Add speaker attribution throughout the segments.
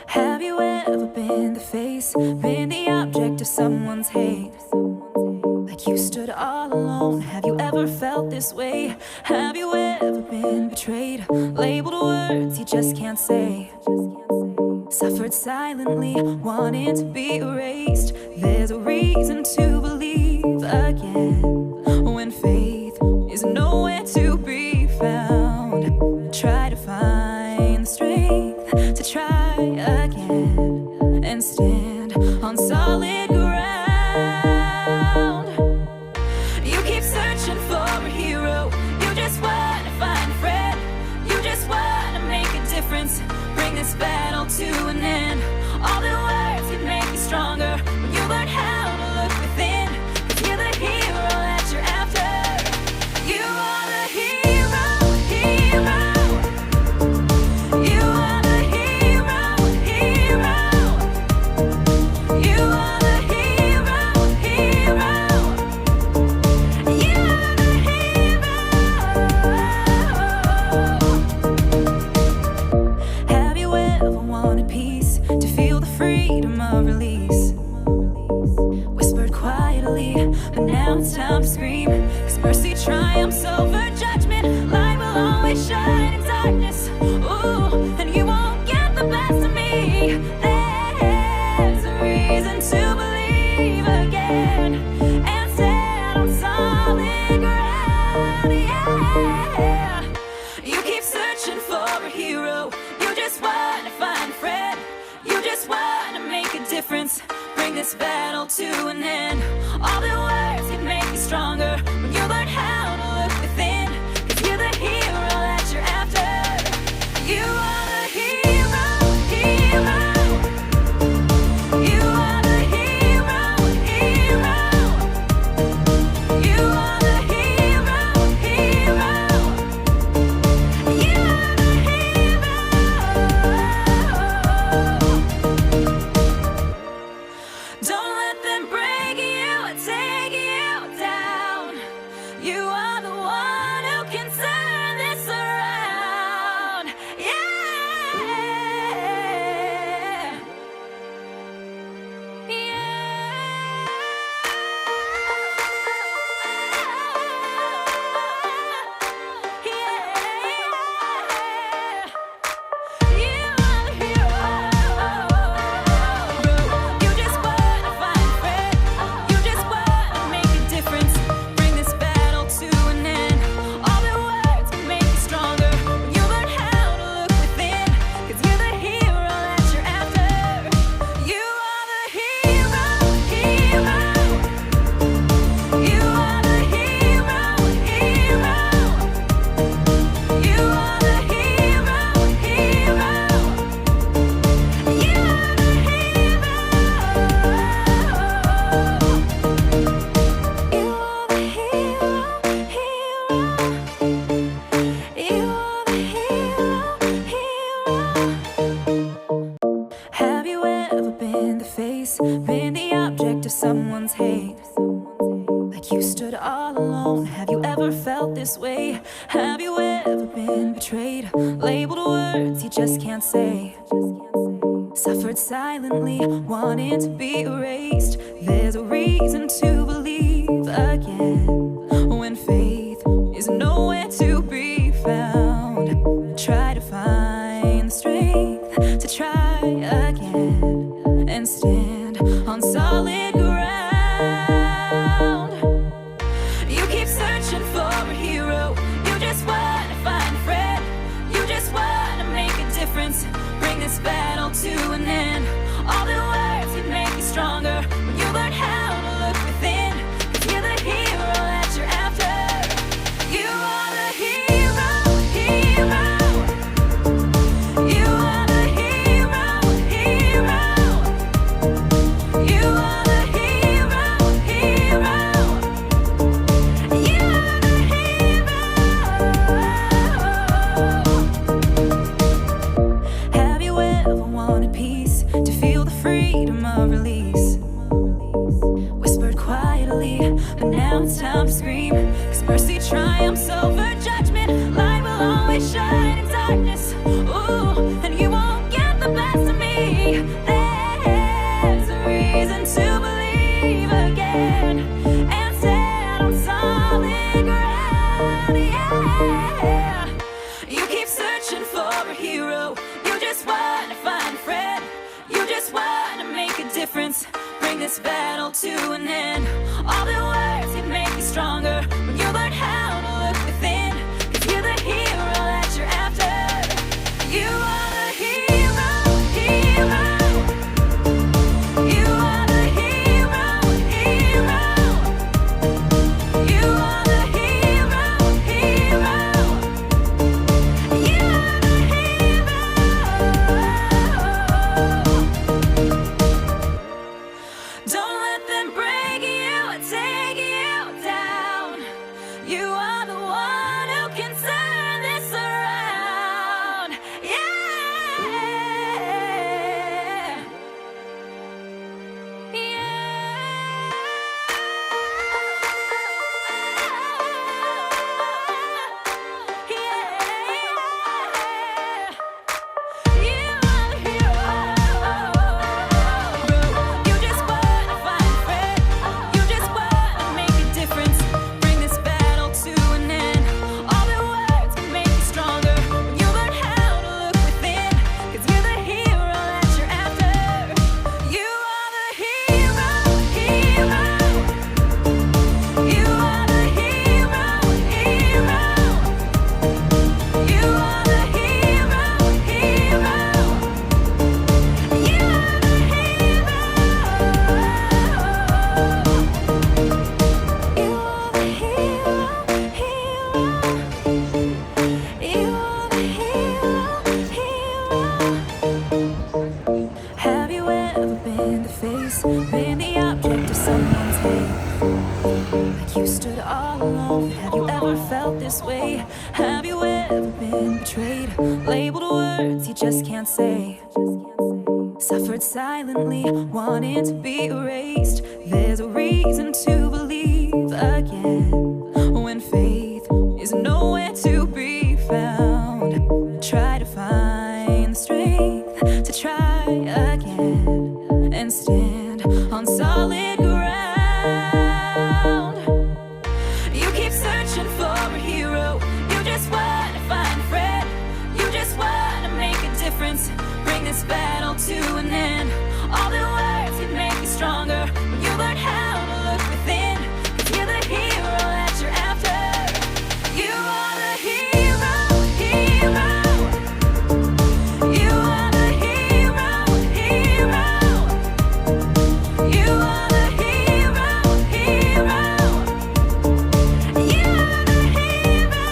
Speaker 1: Have you ever been the face, been the object of someone's hate? Like you stood all alone. Have you ever felt this way? Have you ever been betrayed, labeled words you just can't say? Suffered silently, wanting to be erased. There's a reason to believe again when faith is nowhere to be found. Try to find the strength to try again and stand on solid ground. You keep searching for a hero. You just want to find a friend. You just want to make a difference. Bring this battle to an end. All the words can make you stronger when you learn how to look within. 'Cause you're the hero that you're after. You are the hero, hero. You are the hero, hero. You are the hero, hero. You are the hero. Have you ever wanted peace, to feel the freedom of release? Whispered quietly, but now it's time to scream. 'Cause mercy triumphs over judgment. Light will always shine in darkness. Ooh, and you won't get the best of me. There's a reason to believe again and stand on solid ground. Yeah. You keep searching for a hero. You just want to find a friend. You just want to make a difference. Bring this battle to an end. All the words can make you stronger when you learn how to look within. 'Cause you're the hero that you're after. You are the hero, hero. You are the hero, hero. You are the hero, hero. You are the hero. Don't let them break you or take you down. You are the one who can turn this around. Yeah. You just want to find a friend. You just want to make a difference. Bring this battle to an end. All the words can make you stronger when you learn how to look within. 'Cause you're the hero that you're after. You are the hero, hero. You are the hero, hero. You are the hero, hero. You are the hero. You are the hero, hero. You are the hero, hero. Have you ever been the face, been the object of someone's hate? Like you stood all alone. Have you ever felt this way? Have you ever been betrayed, labeled words you just can't say? Suffered silently, wanting to be erased. There's a reason to believe again when faith is nowhere to be found. Try to find the strength to try again and stand on solid ground. You keep searching for a hero. You just want to find a friend. You just want to make a difference. Bring this battle to an end. All the words can make you stronger when you learn how to look within. 'Cause you're the hero that you're after. You are the hero, hero. You are the hero, hero. You are the hero, hero. You are the hero. Have you ever wanted peace, to feel the freedom of release? Whispered quietly, but now it's time to scream. 'Cause mercy triumphs over judgment. Light will always shine in darkness. Ooh, and you won't get the best of me. difference, bring this battle to an end. All the words can make you stronger when you learn how to look within. 'Cause you're the hero that you're after. You are the hero, hero. You are the hero, hero. You are the hero, hero. You are the hero. Don't let them break you, take you down. You are the one who can turn this around. Yeah. Have you ever been the face, been the object of someone's hate? Like you stood all alone. Have you ever felt this way? Have you ever been betrayed? Labeled words you just can't say. Suffered silently, wanting to be erased. There's a reason to believe again when faith is nowhere to be found. Try to find the strength to try again and stand on solid ground. You keep searching for a hero. You just want to find a friend. You just want to make a difference, bring this battle to an end. All the words can make you stronger when you learn how to look within. 'Cause you're the hero that you're after. You are the hero, hero. You are the hero, hero. You are the hero, hero. You are the hero.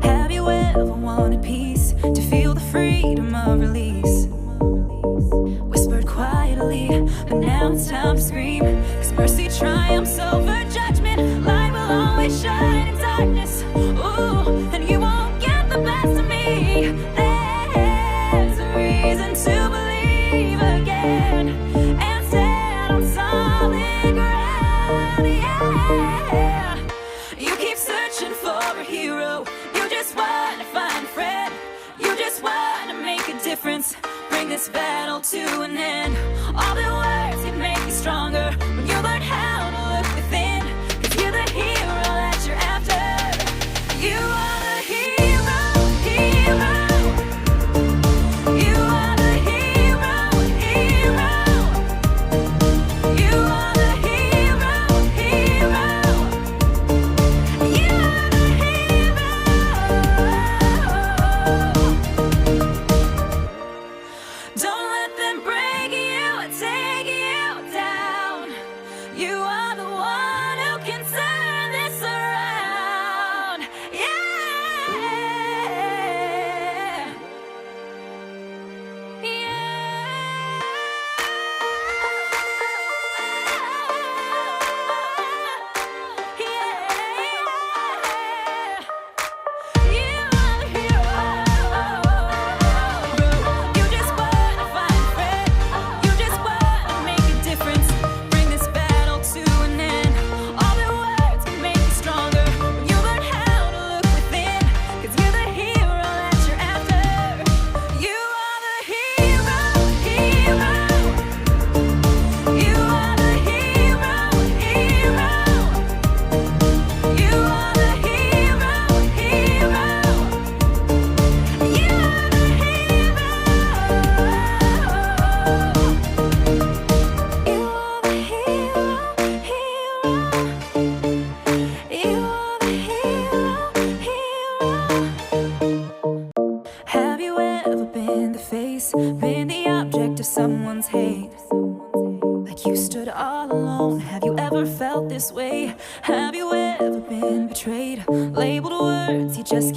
Speaker 1: Have you ever wanted peace, to feel the freedom of release? Whispered quietly, but now it's time to scream. 'Cause mercy triumphs over judgment. Light will always shine in darkness. Ooh, and you won't get the best of me. There's a reason to believe again and stand on solid ground. Yeah. You keep searching for a hero. You just want to find a friend. You just want to make a difference, bring this battle to an end. All the words can make you stronger when you learn how to look within. 'Cause you're the hero that you're after. You are the hero, hero. You are the hero, hero. You are the hero, hero. You are the hero. Don't let them break you, take you down.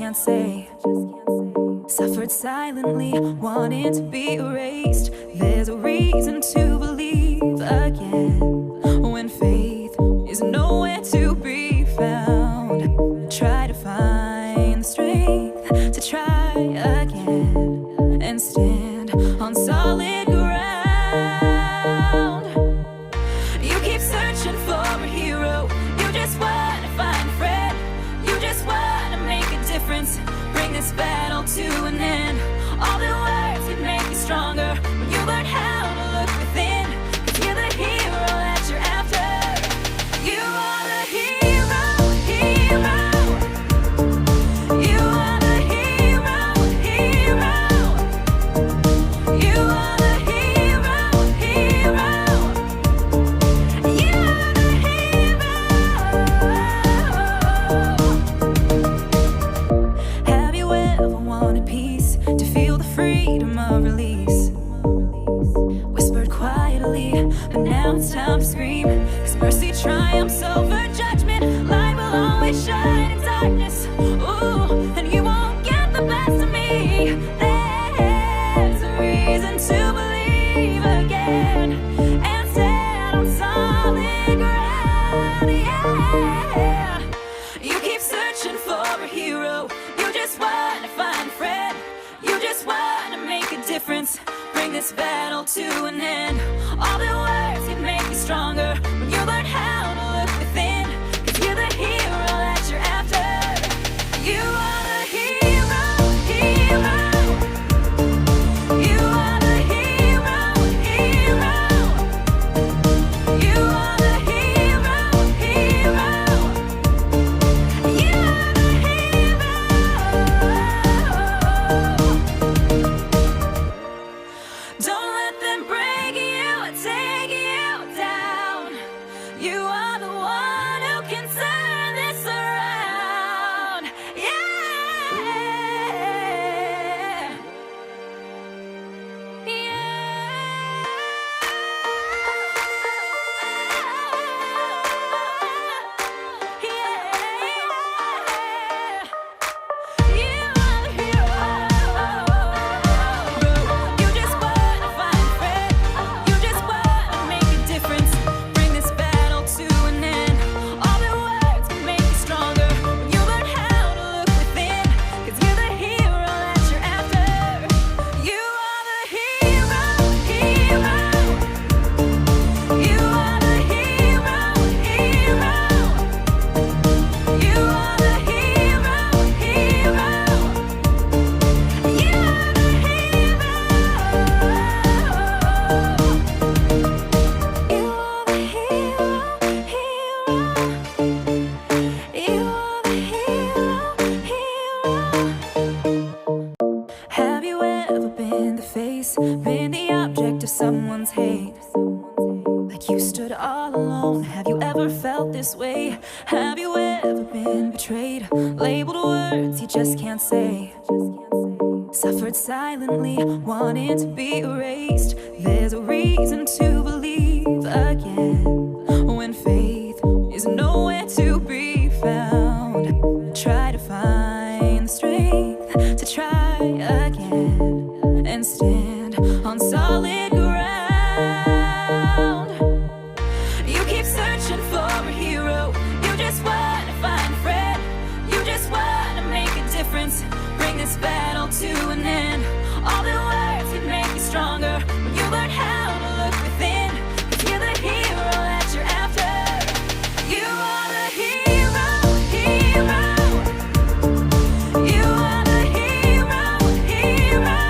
Speaker 1: can't say. Suffered silently, wanting to be erased. There's a reason to believe again when faith is nowhere to be found. Try to find the strength to try again and stand on solid ground. You keep searching for a hero. You just want to find a friend. You just want to make a difference. Bring this battle to an end. All the words can make you stronger when you learn how to look within. 'Cause you're the hero that you're after. You are the hero, hero. You are the hero, hero. You are the hero, hero. You are the hero. Have you ever wanted peace, to feel the freedom of release? Whispered quietly, but now it's time to scream. 'Cause mercy triumphs over judgment. Light will always shine in darkness. Ooh, and you won't get the best of me. There's a reason to believe again and stand on solid ground. Yeah. You keep searching for a hero. You just want to find a friend. You just want to make a difference. Bring this battle to an end. All the words can make you stronger when you learn how to look within. 'Cause you're the hero that you're after. You are the hero, hero. You are the hero, hero. You are the hero, hero. You are the hero. Don't let them break you, take you down. You are the one who can turn this around. Yeah. You just want to find a friend. You just want to make a difference. Bring this battle to an end. All the words can make you stronger when you learn how to look within. 'Cause you're the hero that you're after. You are the hero, hero. You are the hero, hero. You are the hero, hero. You are the hero. You are the hero, hero. You are the hero, hero. Have you ever been the face, been the object of someone's hate? Like you stood all alone. Have you ever felt this way? Have you ever been betrayed? Labeled words you just can't say. Suffered silently, wanting to be erased. There's a reason to believe again when faith is nowhere to be found. Try to find the strength to try again and stand on solid ground. You keep searching for a hero. You just want to find a friend. You just want to make a difference. Bring this battle to an end. All the words can make you stronger when you learn how to look within. 'Cause you're the hero that you're after. You are the hero, hero. You are the hero, hero.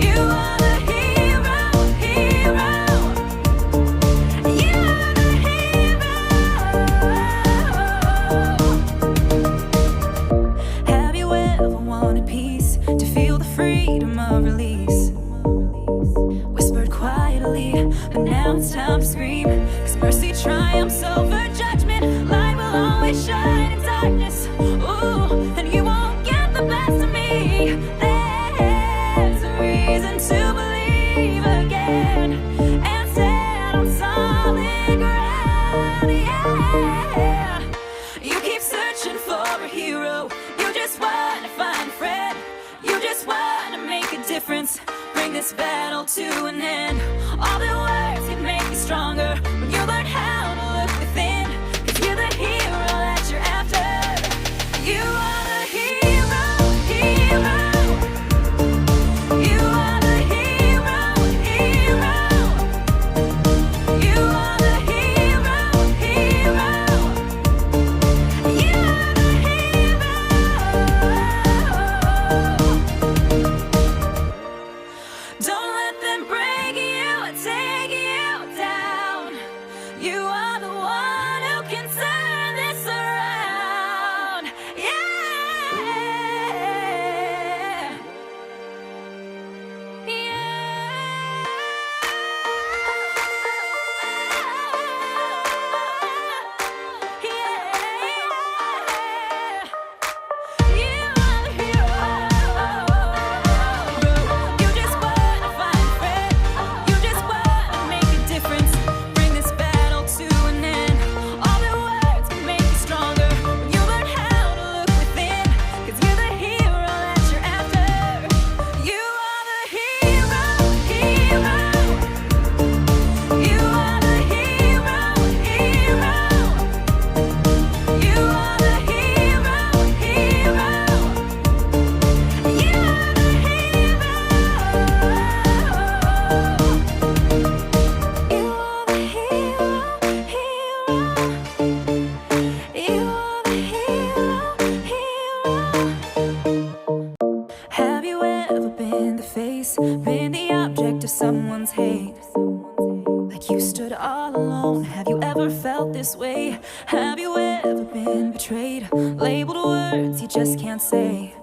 Speaker 1: You are the hero, hero. You are the hero. Have you ever wanted peace, difference, bring this battle to an end. All the words can make you stronger when you learn how to look within. 'Cause you're the hero that you're after. You are the hero, hero. You are the hero, hero. You are the hero, hero. You are the hero. Don't let them break you or take you down. You are the one who can turn this around. Yeah. Have you ever been the face, been the object of someone's hate? Like you stood all alone. Have you ever felt this way? Have you ever been betrayed, labeled words you just can't say?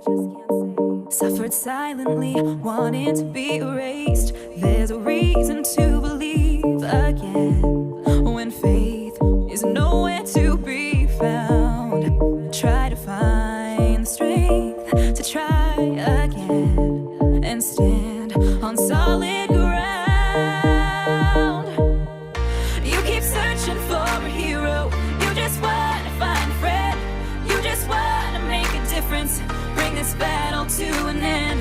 Speaker 1: Suffered silently, wanting to be erased. There's a reason to believe again when faith is nowhere to be found. Try to find the strength to try again and stand on solid ground. You keep searching for a hero. You just want to find a friend. You just want to make a difference, bring this battle to an end.